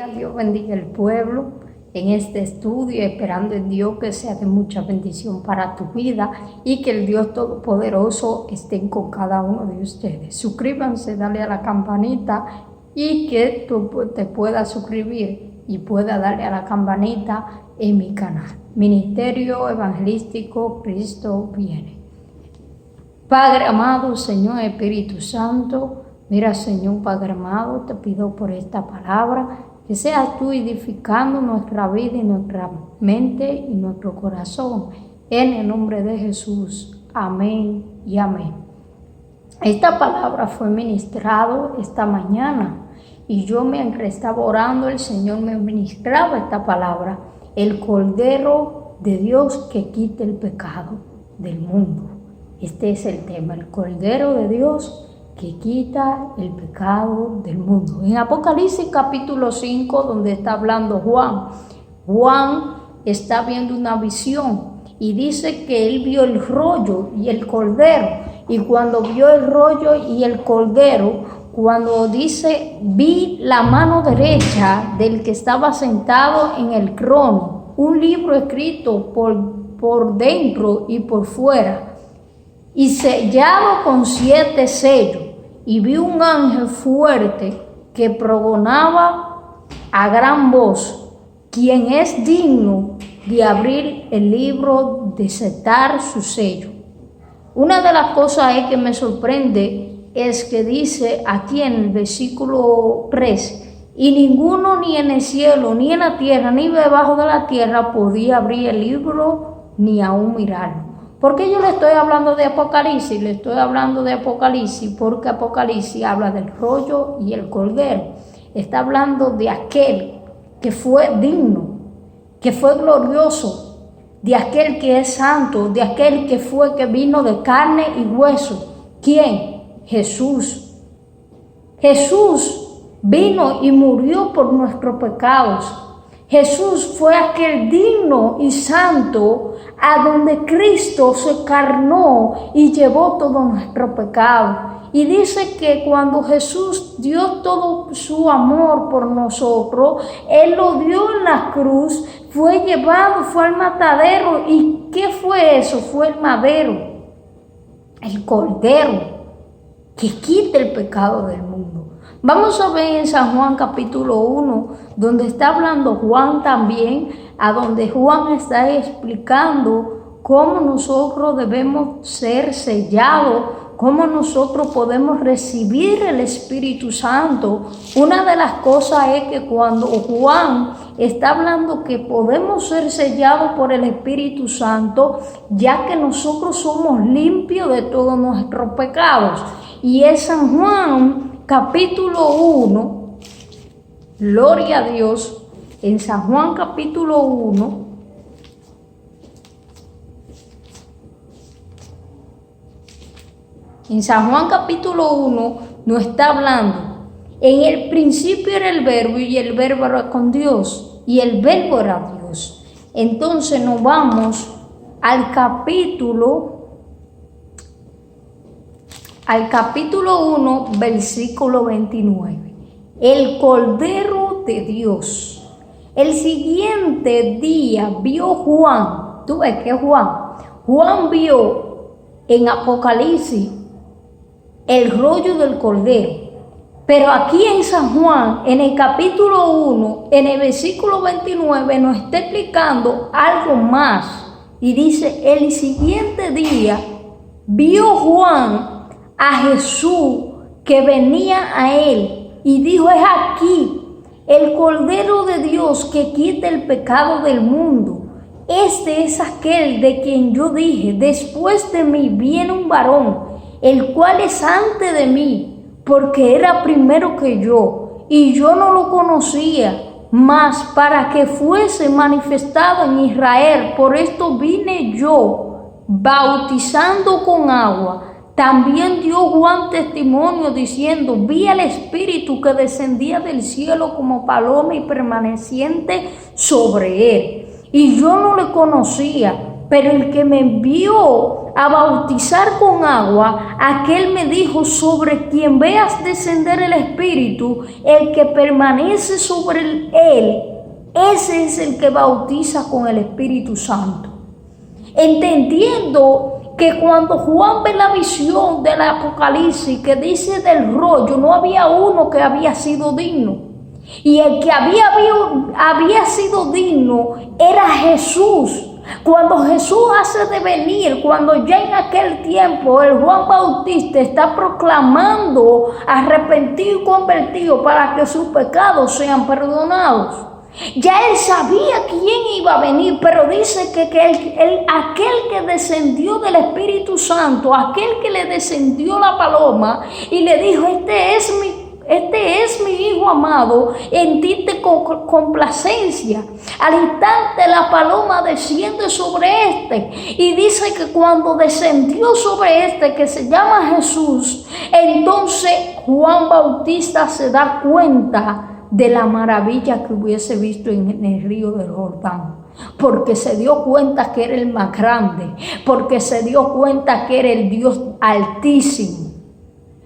Dios bendiga el pueblo en este estudio, esperando en Dios que sea de mucha bendición para tu vida y que el Dios Todopoderoso esté con cada uno de ustedes. Suscríbanse, dale a la campanita y que tú te puedas suscribir y puedas darle a la campanita en mi canal. Ministerio Evangelístico Cristo Viene. Padre amado, Señor Espíritu Santo, mira, Señor Padre amado, te pido por esta palabra que seas tú edificando nuestra vida y nuestra mente y nuestro corazón. En el nombre de Jesús. Amén y amén. Esta palabra fue ministrado esta mañana y yo mientras estaba orando, el Señor me ministraba esta palabra. El Cordero de Dios que quita el pecado del mundo. Este es el tema, el Cordero de Dios que quita el pecado del mundo. En Apocalipsis capítulo 5, donde está hablando Juan está viendo una visión y dice que él vio el rollo y el cordero. Y cuando vio el rollo y el cordero, cuando dice, vi la mano derecha del que estaba sentado en el trono, un libro escrito por dentro y por fuera, y sellado con 7 sellos. Y vi un ángel fuerte que pregonaba a gran voz, quien es digno de abrir el libro, de desatar su sello. Una de las cosas que me sorprende es que dice aquí en el versículo 3, y ninguno ni en el cielo, ni en la tierra, ni debajo de la tierra podía abrir el libro, ni aún mirarlo. ¿Por qué yo le estoy hablando de Apocalipsis? Le estoy hablando de Apocalipsis porque Apocalipsis habla del rollo y el cordero. Está hablando de aquel que fue digno, que fue glorioso, de aquel que es santo, de aquel que vino de carne y hueso. ¿Quién? Jesús. Jesús vino y murió por nuestros pecados. Jesús fue aquel digno y santo a donde Cristo se encarnó y llevó todo nuestro pecado. Y dice que cuando Jesús dio todo su amor por nosotros, Él lo dio en la cruz, fue llevado, fue al matadero. ¿Y qué fue eso? Fue el madero, el cordero que quita el pecado del mundo. Vamos a ver en San Juan capítulo 1, donde está hablando Juan también, a donde Juan está explicando cómo nosotros debemos ser sellados, cómo nosotros podemos recibir el Espíritu Santo. Una de las cosas es que cuando Juan está hablando que podemos ser sellados por el Espíritu Santo, ya que nosotros somos limpios de todos nuestros pecados. Y es San Juan capítulo 1, gloria a Dios, en San Juan capítulo 1, en San Juan capítulo 1 nos está hablando, en el principio era el verbo y el verbo era con Dios y el verbo era Dios. Entonces nos vamos al capítulo 1, versículo 29. El Cordero de Dios. El siguiente día vio Juan. ¿Tú ves qué Juan vio en Apocalipsis el rollo del Cordero. Pero aquí en San Juan, en el capítulo 1, en el versículo 29, nos está explicando algo más. Y dice, el siguiente día vio Juan a Jesús que venía a él y dijo, es aquí el Cordero de Dios que quita el pecado del mundo. Este es aquel de quien yo dije, después de mí viene un varón, el cual es antes de mí, porque era primero que yo, y yo no lo conocía, mas para que fuese manifestado en Israel, por esto vine yo, bautizando con agua. También dio Juan testimonio diciendo, vi al Espíritu que descendía del cielo como paloma y permaneciente sobre él. Y yo no le conocía, pero el que me envió a bautizar con agua, aquel me dijo: sobre quien veas descender el Espíritu, el que permanece sobre él, ese es el que bautiza con el Espíritu Santo. Entendiendo que cuando Juan ve la visión del Apocalipsis que dice del rollo, no había uno que había sido digno. Y el que había sido digno era Jesús. Cuando Jesús hace de venir, cuando ya en aquel tiempo el Juan Bautista está proclamando arrepentido y convertido para que sus pecados sean perdonados, ya él sabía quién iba a venir, pero dice que aquel que descendió del Espíritu Santo, aquel que le descendió la paloma y le dijo: este es mi Hijo amado, en ti te complacencia. Al instante la paloma desciende sobre este, y dice que cuando descendió sobre este, que se llama Jesús, entonces Juan Bautista se da cuenta de la maravilla que hubiese visto en el río del Jordán, porque se dio cuenta que era el más grande, porque se dio cuenta que era el Dios Altísimo.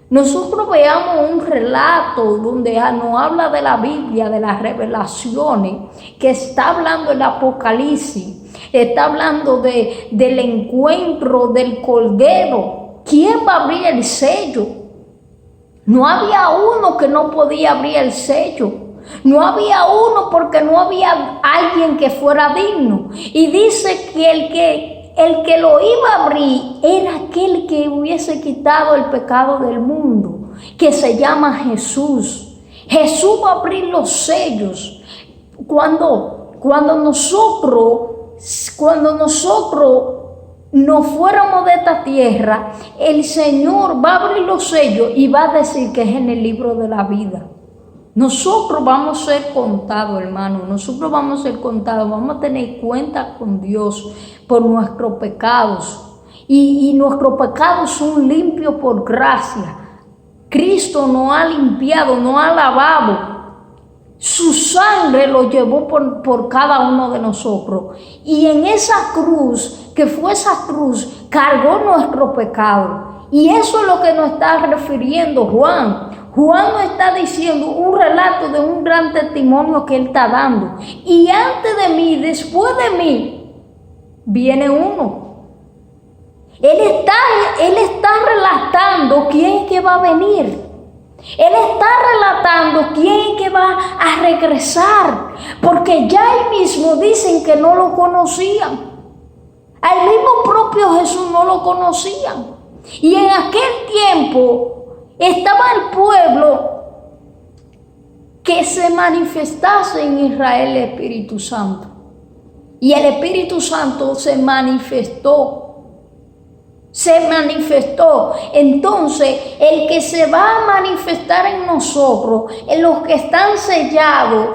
Nosotros veamos un relato donde nos habla de la Biblia, de las revelaciones, que está hablando el Apocalipsis, está hablando del encuentro del Cordero. ¿Quién va a abrir el sello? No había uno que no podía abrir el sello. No había uno porque no había alguien que fuera digno. Y dice que el que lo iba a abrir era aquel que hubiese quitado el pecado del mundo, que se llama Jesús. Jesús va a abrir los sellos. Cuando nosotros no fuéramos de esta tierra, el Señor va a abrir los sellos y va a decir que es en el libro de la vida. Nosotros vamos a ser contados, hermano. Nosotros vamos a ser contados. Vamos a tener cuenta con Dios por nuestros pecados. Y nuestros pecados son limpios por gracia. Cristo nos ha limpiado, nos ha lavado. Su sangre lo llevó por cada uno de nosotros. Y en esa cruz, que fue esa cruz, cargó nuestro pecado. Y eso es lo que nos está refiriendo Juan. Juan nos está diciendo un relato de un gran testimonio que él está dando. Y antes de mí, después de mí, viene uno. Él está relatando quién es que va a venir. Él está relatando quién es que va a regresar. Porque ya él mismo dicen que no lo conocían. Al mismo propio Jesús no lo conocían. Y en aquel tiempo estaba el pueblo que se manifestase en Israel el Espíritu Santo. Y el Espíritu Santo se manifestó. Entonces, el que se va a manifestar en nosotros, en los que están sellados,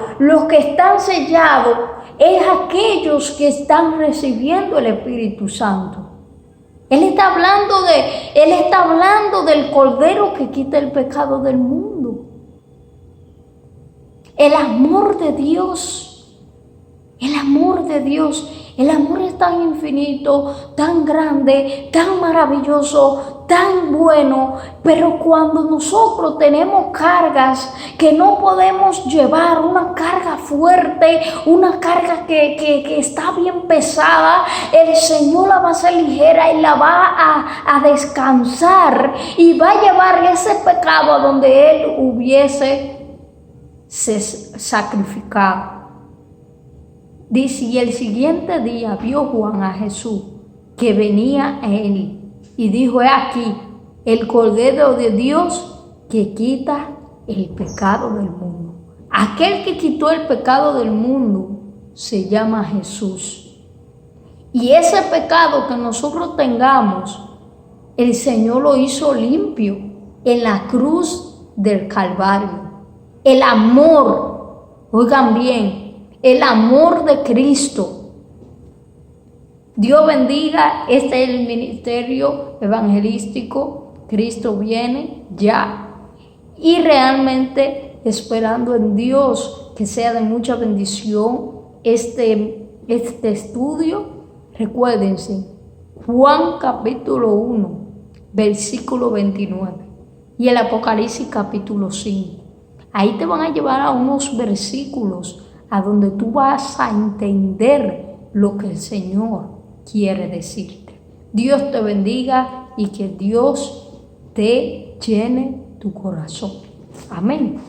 es aquellos que están recibiendo el Espíritu Santo. Él está hablando del Cordero que quita el pecado del mundo. El amor de Dios. El amor es tan infinito, tan grande, tan maravilloso, tan bueno. Pero cuando nosotros tenemos cargas que no podemos llevar, una carga fuerte, una carga que está bien pesada, el Señor la va a hacer ligera y la va a descansar y va a llevar ese pecado a donde Él hubiese sacrificado. Dice: y el siguiente día vio Juan a Jesús que venía a él y dijo: he aquí el Cordero de Dios que quita el pecado del mundo. Aquel que quitó el pecado del mundo se llama Jesús. Y ese pecado que nosotros tengamos, el Señor lo hizo limpio en la cruz del Calvario. El amor, oigan bien, el amor de Cristo. Dios bendiga. Este es el ministerio evangelístico. Cristo viene ya. Y realmente esperando en Dios que sea de mucha bendición este estudio. Recuérdense, Juan capítulo 1, versículo 29 y el Apocalipsis capítulo 5. Ahí te van a llevar a unos versículos a donde tú vas a entender lo que el Señor quiere decirte. Dios te bendiga y que Dios te llene tu corazón. Amén.